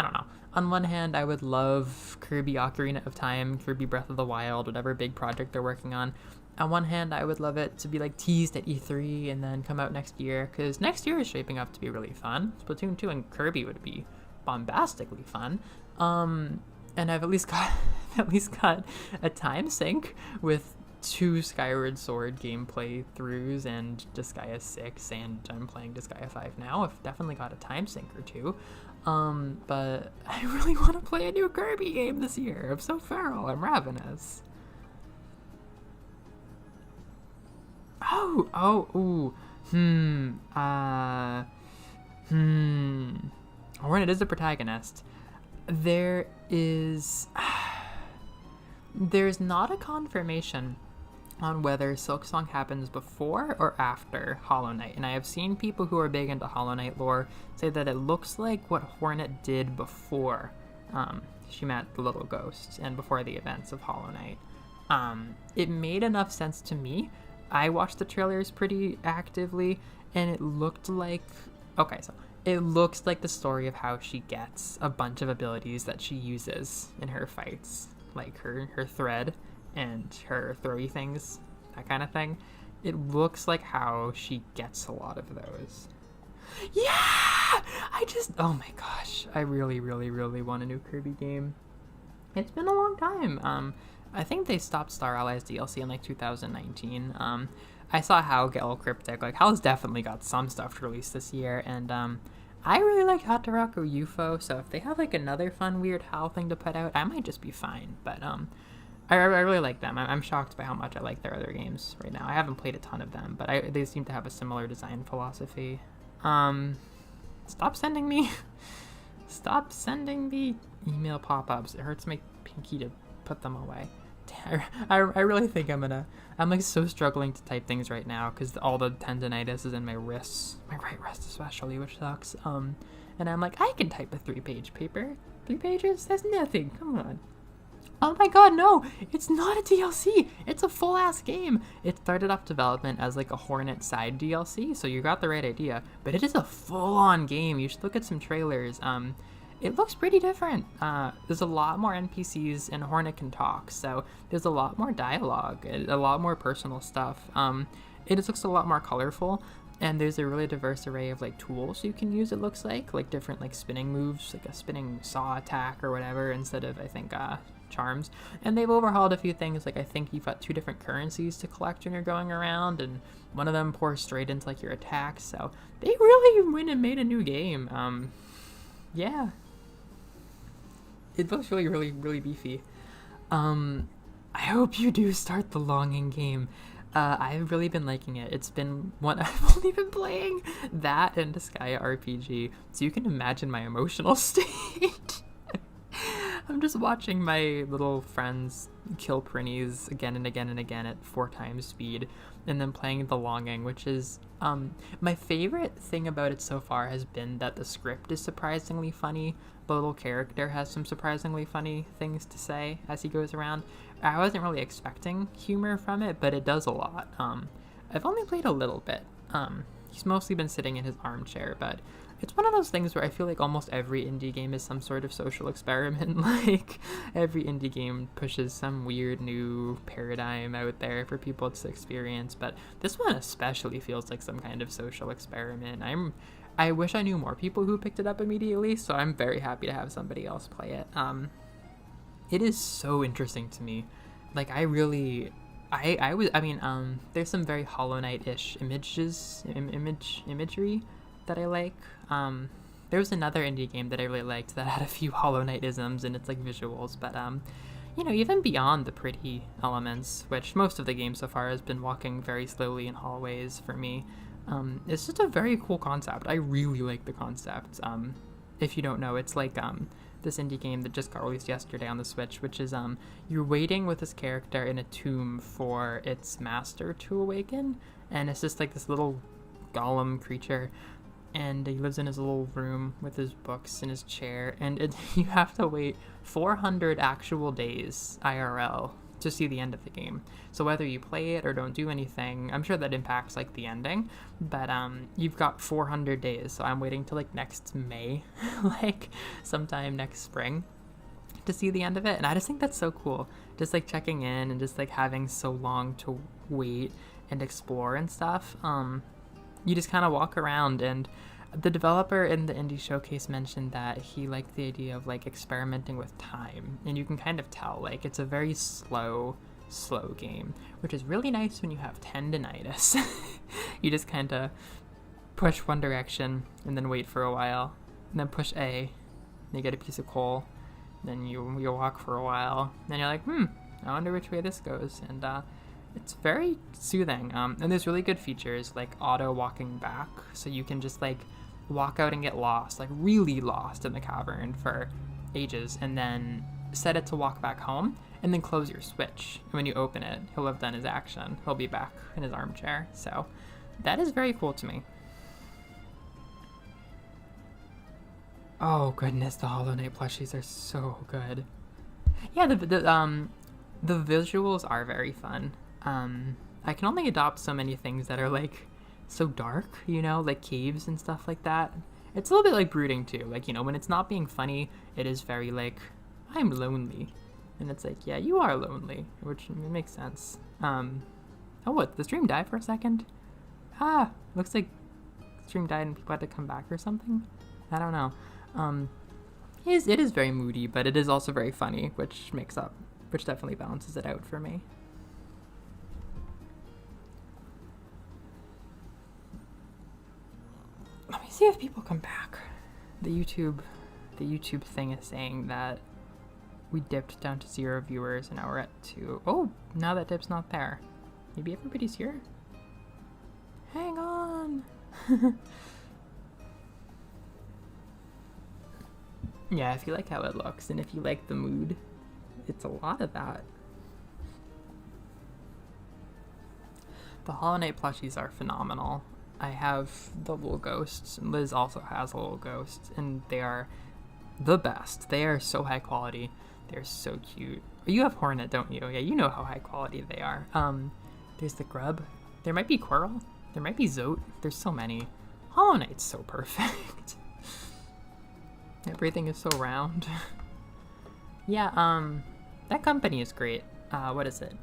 don't know. On one hand, I would love Kirby Ocarina of Time, Kirby Breath of the Wild, whatever big project they're working on. On one hand, I would love it to be like teased at E3 and then come out next year, because next year is shaping up to be really fun. Splatoon 2 and Kirby would be bombastically fun. And I've at least got a time sync with 2 Skyward Sword gameplay throughs and Disgaea 6, and I'm playing Disgaea 5 now. I've definitely got a time sync or 2. But I really want to play a new Kirby game this year. I'm so feral. I'm ravenous. Hornet is the protagonist. There's not a confirmation on whether Silksong happens before or after Hollow Knight, and I have seen people who are big into Hollow Knight lore say that it looks like what Hornet did before she met the little ghost and before the events of Hollow Knight. It made enough sense to me. I watched the trailers pretty actively, and it looked like the story of how she gets a bunch of abilities that she uses in her fights, like her thread and her throwy things, that kind of thing. It looks like how she gets a lot of those. Yeah! Oh my gosh, I really, really, really want a new Kirby game. It's been a long time. I think they stopped Star Allies DLC in like 2019. I saw Hal get all cryptic. Like, Hal's definitely got some stuff to release this year, and I really like Hataraku UFO, so if they have like another fun, weird Hal thing to put out, I might just be fine. But I really like them. I'm shocked by how much I like their other games right now. I haven't played a ton of them, but they seem to have a similar design philosophy. Stop sending me email pop-ups. It hurts my pinky to put them away. I really think I'm like so struggling to type things right now because all the tendonitis is in my wrists, my right wrist especially, which sucks. And I'm like, I can type a 3-page paper. 3 pages? That's nothing. Come on. Oh my god, no! It's not a DLC! It's a full-ass game! It started off development as like a Hornet side DLC, so you got the right idea. But it is a full-on game. You should look at some trailers. It looks pretty different. There's a lot more NPCs, and Hornet can talk, so there's a lot more dialogue, a lot more personal stuff. It just looks a lot more colorful, and there's a really diverse array of like tools you can use, it looks like different like spinning moves, like a spinning saw attack or whatever, instead of, I think, charms. And they've overhauled a few things, like I think you've got 2 different currencies to collect when you're going around, and one of them pours straight into like your attacks, so they really went and made a new game. Yeah. It looks really, really, really beefy. I hope you do start the Longing game. I've really been liking it. It's been one I've only been playing that and Disgaea RPG, so you can imagine my emotional state. I'm just watching my little friends kill Prinnies again and again and again at 4 times speed, and then playing The Longing, which is my favorite thing about it so far has been that the script is surprisingly funny. The little character has some surprisingly funny things to say as he goes around. I wasn't really expecting humor from it, but it does a lot. I've only played a little bit. He's mostly been sitting in his armchair, but It's one of those things where I feel like almost every indie game is some sort of social experiment. Like, every indie game pushes some weird new paradigm out there for people to experience, but this one especially feels like some kind of social experiment. I wish I knew more people who picked it up immediately, so I'm very happy to have somebody else play it. It is so interesting to me. Like, there's some very Hollow Knight-ish imagery that I like. There was another indie game that I really liked that had a few Hollow Knight-isms in its like visuals, but even beyond the pretty elements, which most of the game so far has been walking very slowly in hallways for me, it's just a very cool concept. I really like the concept. If you don't know, it's like this indie game that just got released yesterday on the Switch, which is you're waiting with this character in a tomb for its master to awaken, and it's just like this little golem creature, and he lives in his little room with his books in his chair, and you have to wait 400 actual days IRL to see the end of the game. So whether you play it or don't do anything, I'm sure that impacts like the ending, but you've got 400 days. So I'm waiting till like next May, like sometime next spring, to see the end of it. And I just think that's so cool, just like checking in and just like having so long to wait and explore and stuff. You just kind of walk around, and the developer in the indie showcase mentioned that he liked the idea of like experimenting with time, and you can kind of tell like it's a very slow game, which is really nice when you have tendinitis. You just kind of push one direction and then wait for a while, and then push A, and you get a piece of coal, then you walk for a while, then you're like, I wonder which way this goes, and it's very soothing. And there's really good features like auto walking back, so you can just like walk out and get lost, like really lost in the cavern for ages, and then set it to walk back home, and then close your Switch. And when you open it, he'll have done his action. He'll be back in his armchair. So that is very cool to me. Oh goodness, the Hollow Knight plushies are so good. Yeah, the visuals are very fun. I can only adopt so many things that are like so dark, like caves and stuff like that. It's a little bit like Brooding too. Like, when it's not being funny, it is very like, I'm lonely. And it's like, yeah, you are lonely, which makes sense. Oh, what? The stream died for a second? Looks like the stream died and people had to come back or something. I don't know. It is very moody, but it is also very funny, which definitely balances it out for me. Let me see if people come back. The YouTube thing is saying that we dipped down to 0 viewers and now we're at 2. Oh, now that dip's not there. Maybe everybody's here? Hang on. Yeah, if you like how it looks and if you like the mood, it's a lot of that. The Hollow Knight plushies are phenomenal. I have the little ghosts, and Liz also has a little ghost, and they are the best. They are so high quality. They're so cute. You have Hornet, don't you? Yeah, you know how high quality they are. There's the Grub. There might be Quirrell. There might be Zote. There's so many. Hollow Knight's so perfect. Everything is so round. Yeah, that company is great. What is it?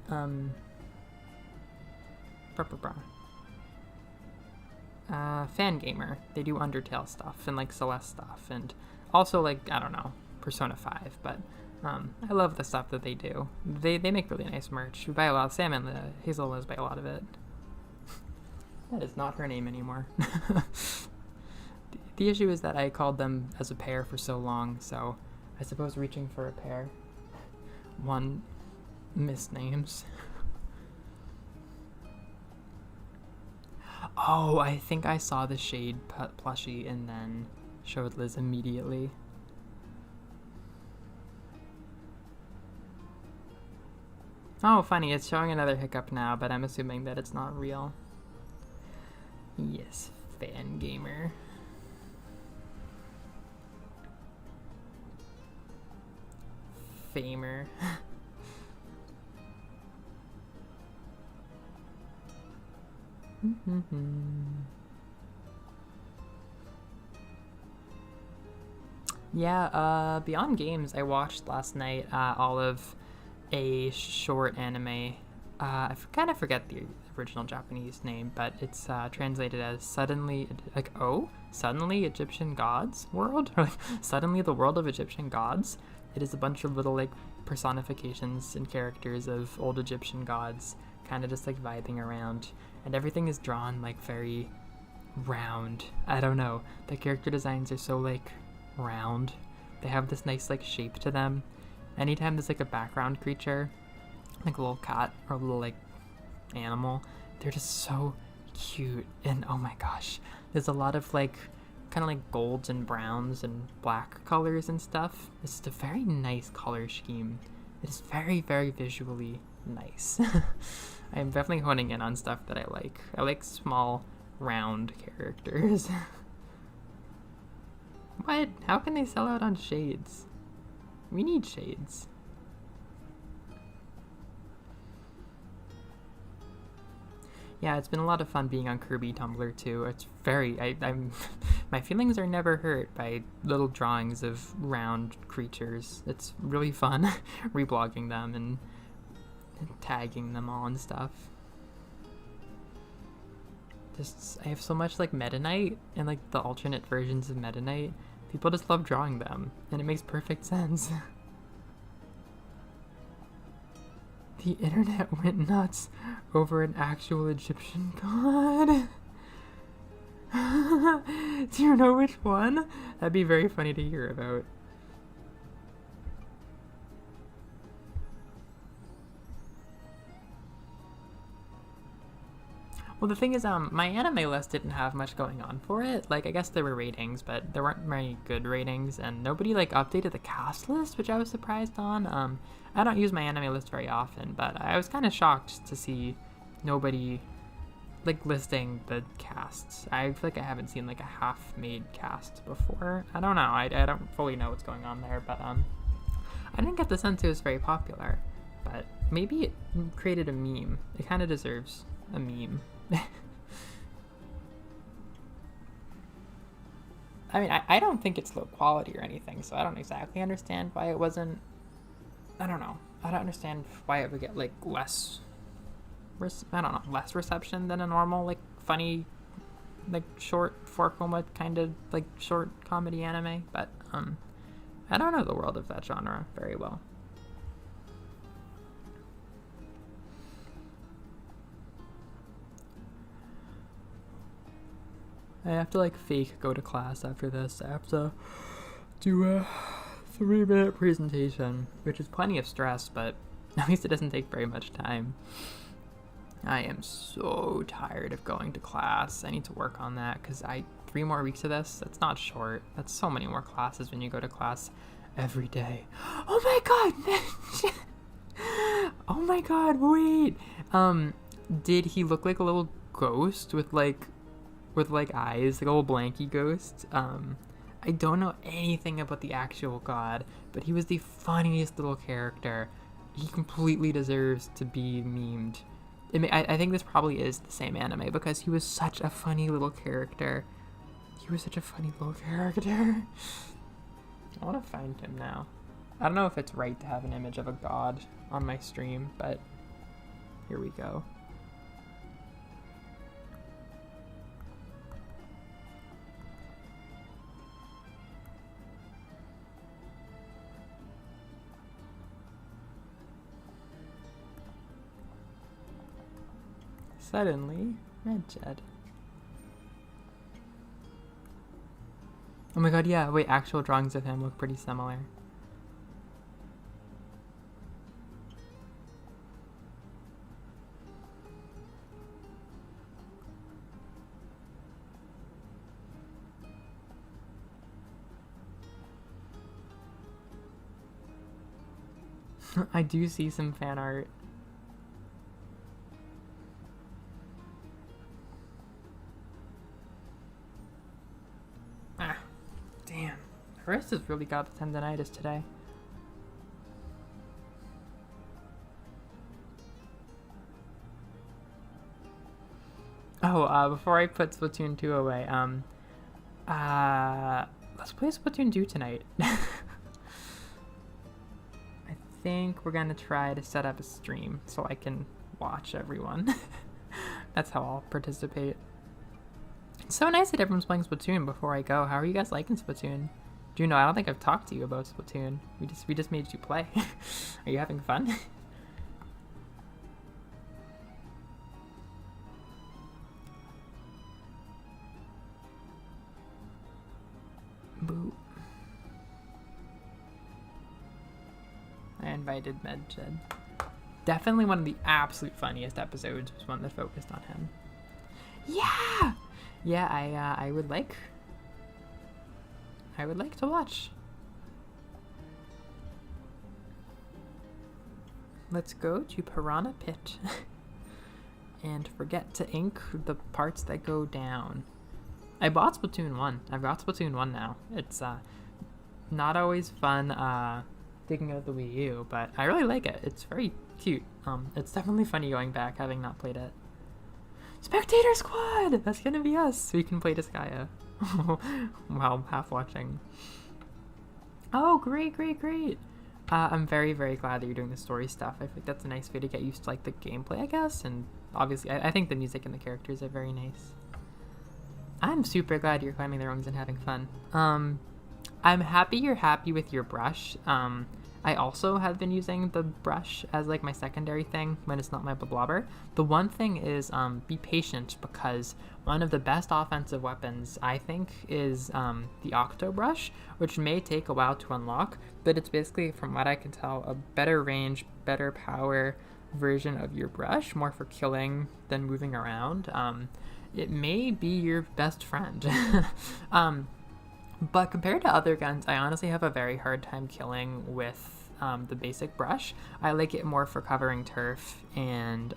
Fangamer. They do Undertale stuff and like Celeste stuff, and also like, I don't know, Persona 5, but I love the stuff that they do. They make really nice merch. We buy a lot of Sam and Hazel Liz buy a lot of it. That is not her name anymore. The issue is that I called them as a pair for so long, so I suppose reaching for a pair. One missed names. Oh, I think I saw the Shade plushie and then showed Liz immediately. Oh, funny, it's showing another hiccup now, but I'm assuming that it's not real. Yes, Fangamer. Famer. Yeah, beyond games, I watched last night all of a short anime. Kind of forget the original Japanese name, but it's translated as Suddenly Egyptian Gods World? Or like, Suddenly the World of Egyptian Gods. It is a bunch of little, like, personifications and characters of old Egyptian gods, kind of just, like, vibing around. And everything is drawn, like, very round. I don't know. The character designs are so, like, round. They have this nice, like, shape to them. Anytime there's, like, a background creature, like a little cat or a little, like, animal, they're just so cute. And oh my gosh, there's a lot of, like, kind of like golds and browns and black colors and stuff. It's just a very nice color scheme. It is very, very visually nice. I am definitely honing in on stuff that I like. I like small, round characters. What? How can they sell out on shades? We need shades. Yeah, it's been a lot of fun being on Kirby Tumblr too. It's I'm my feelings are never hurt by little drawings of round creatures. It's really fun reblogging them and tagging them all and stuff. I have so much, like, Meta Knight and, like, the alternate versions of Meta Knight. People just love drawing them, and it makes perfect sense. The internet went nuts over an actual Egyptian god. Do you know which one? That'd be very funny to hear about. Well, the thing is, my anime list didn't have much going on for it. Like, I guess there were ratings, but there weren't very good ratings, and nobody, like, updated the cast list, which I was surprised on. I don't use my anime list very often, but I was kind of shocked to see nobody, like, listing the casts. I feel like I haven't seen, like, a half-made cast before. I don't know. I don't fully know what's going on there, but I didn't get the sense it was very popular. But maybe it created a meme. It kind of deserves a meme. I mean, I don't think it's low quality or anything, so I don't exactly understand why it wasn't. I don't know. I don't understand why it would get, like, less reception than a normal, like, funny, like, short 4 kind of, like, short comedy anime. But I don't know the world of that genre very well. I have to, like, fake go to class after this. I have to do a 3-minute presentation, which is plenty of stress, but at least it doesn't take very much time. I am so tired of going to class. I need to work on that because 3 more weeks of this, that's not short. That's so many more classes when you go to class every day. Oh my god! Oh my god, wait! Did he look like a little ghost with eyes, like a little blanky ghost? I don't know anything about the actual god, but he was the funniest little character. He completely deserves to be memed. I think this probably is the same anime because he was such a funny little character. I want to find him now. I don't know if it's right to have an image of a god on my stream, but here we go. Suddenly, Red Jed. Oh my god, yeah, wait, actual drawings of him look pretty similar. I do see some fan art. Damn, her wrist has really got the tendonitis today. Oh, before I put Splatoon 2 away, let's play Splatoon 2 tonight. I think we're gonna try to set up a stream so I can watch everyone. That's how I'll participate. It's so nice that everyone's playing Splatoon before I go. How are you guys liking Splatoon? Juno, I don't think I've talked to you about Splatoon. We just made you play. Are you having fun? Boo. I invited Medjed. Definitely one of the absolute funniest episodes was one that focused on him. Yeah! Yeah, I would like to watch. Let's go to Piranha Pit and forget to ink the parts that go down. I bought Splatoon 1. I've got Splatoon 1 now. It's not always fun digging out the Wii U, but I really like it. It's very cute. It's definitely funny going back, having not played it. Spectator Squad! That's gonna be us. We can play Disgaea while half watching. Oh, great. I'm very, very glad that you're doing the story stuff. I think that's a nice way to get used to like the gameplay, I guess. And obviously, I think the music and the characters are very nice. I'm super glad you're climbing the rungs and having fun. I'm happy you're happy with your brush. I also have been using the brush as like my secondary thing when it's not my blobber. The one thing is be patient, because one of the best offensive weapons I think is the Octo Brush, which may take a while to unlock, but it's basically, from what I can tell, a better range, better power version of your brush, more for killing than moving around. It may be your best friend. But compared to other guns, I honestly have a very hard time killing with the basic brush. I like it more for covering turf and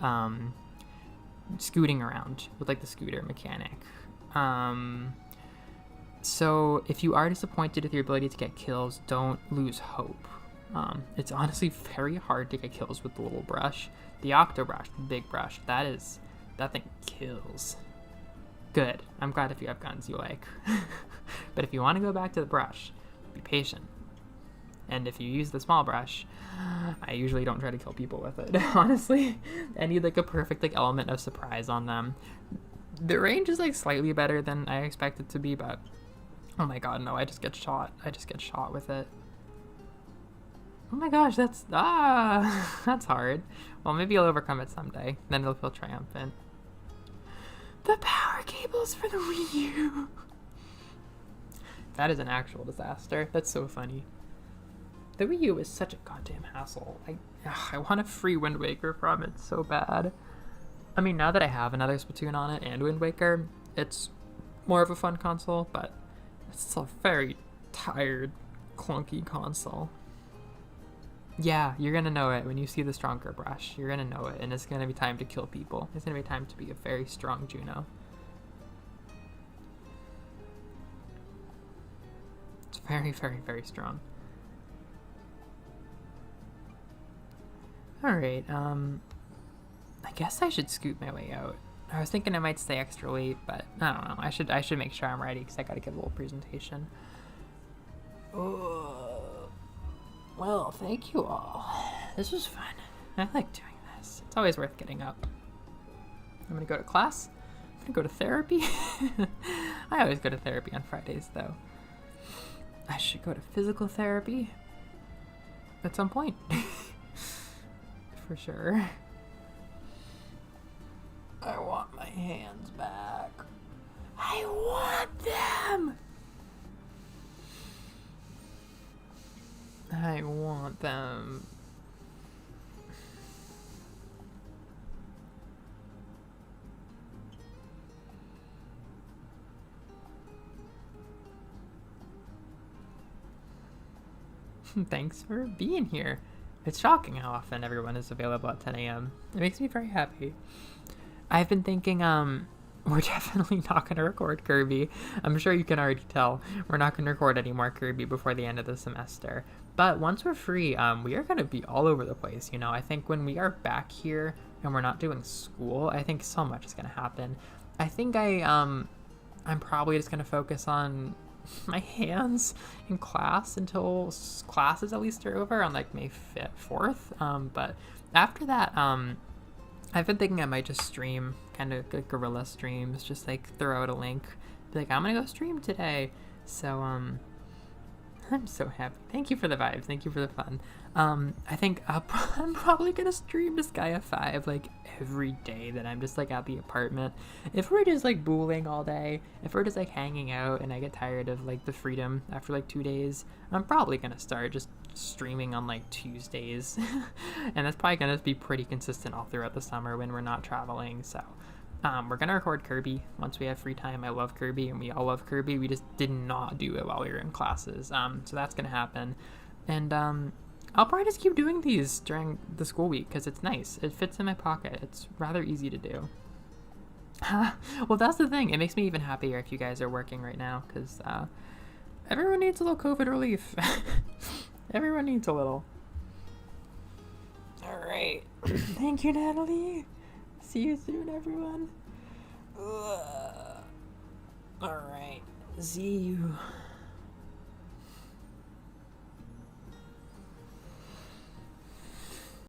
scooting around with like the scooter mechanic. So if you are disappointed with your ability to get kills, don't lose hope. It's honestly very hard to get kills with the little brush. The Octo Brush, the big brush, that thing kills. Good. I'm glad if you have guns you like. But if you want to go back to the brush, be patient. And if you use the small brush, I usually don't try to kill people with it, honestly. I need like a perfect like element of surprise on them. The range is like slightly better than I expect it to be, but oh my god, no, I just get shot. I just get shot with it. Oh my gosh, that's hard. Well, maybe I'll overcome it someday. Then it'll feel triumphant. The power cables for the Wii U. That is an actual disaster. That's so funny. The Wii U is such a goddamn hassle. I want a free Wind Waker from it so bad. I mean, now that I have another Splatoon on it and Wind Waker, it's more of a fun console, but it's still a very tired, clunky console. Yeah, you're gonna know it when you see the stronger brush. You're gonna know it, and it's gonna be time to kill people. It's gonna be time to be a very strong Juno. It's very, very, very strong. Alright, I guess I should scoot my way out. I was thinking I might stay extra late, but I don't know. I should make sure I'm ready, because I gotta give a little presentation. Well, thank you all. This was fun. I like doing this. It's always worth getting up. I'm gonna go to class. I'm gonna go to therapy. I always go to therapy on Fridays, though. I should go to physical therapy at some point. For sure. I want my hands back. I want them! I want them. Thanks for being here. It's shocking how often everyone is available at 10 a.m. It makes me very happy. I've been thinking, we're definitely not going to record Kirby. I'm sure you can already tell. We're not going to record any more Kirby before the end of the semester. But once we're free, we are going to be all over the place, you know. I think when we are back here and we're not doing school, I think so much is going to happen. I think I'm probably just going to focus on my hands in class until classes at least are over on like May 4th. But after that, I've been thinking I might just stream, kind of like guerrilla streams, just like throw out a link, be like, I'm gonna go stream today. So I'm so happy. Thank you for the vibes. Thank you for the fun. I think I'm probably gonna stream this Gaia 5 like every day that I'm just like at the apartment. If we're just like booling all day, if we're just like hanging out and I get tired of like the freedom after like 2 days, I'm probably gonna start just streaming on like Tuesdays. And that's probably gonna be pretty consistent all throughout the summer when we're not traveling. So we're gonna record Kirby once we have free time. I love Kirby and we all love Kirby. We just did not do it while we were in classes. So that's gonna happen. And I'll probably just keep doing these during the school week because it's nice. It fits in my pocket. It's rather easy to do. Well, that's the thing. It makes me even happier if you guys are working right now because everyone needs a little COVID relief. Everyone needs a little. All right. Thank you, Natalie. See you soon, everyone. All right. See you.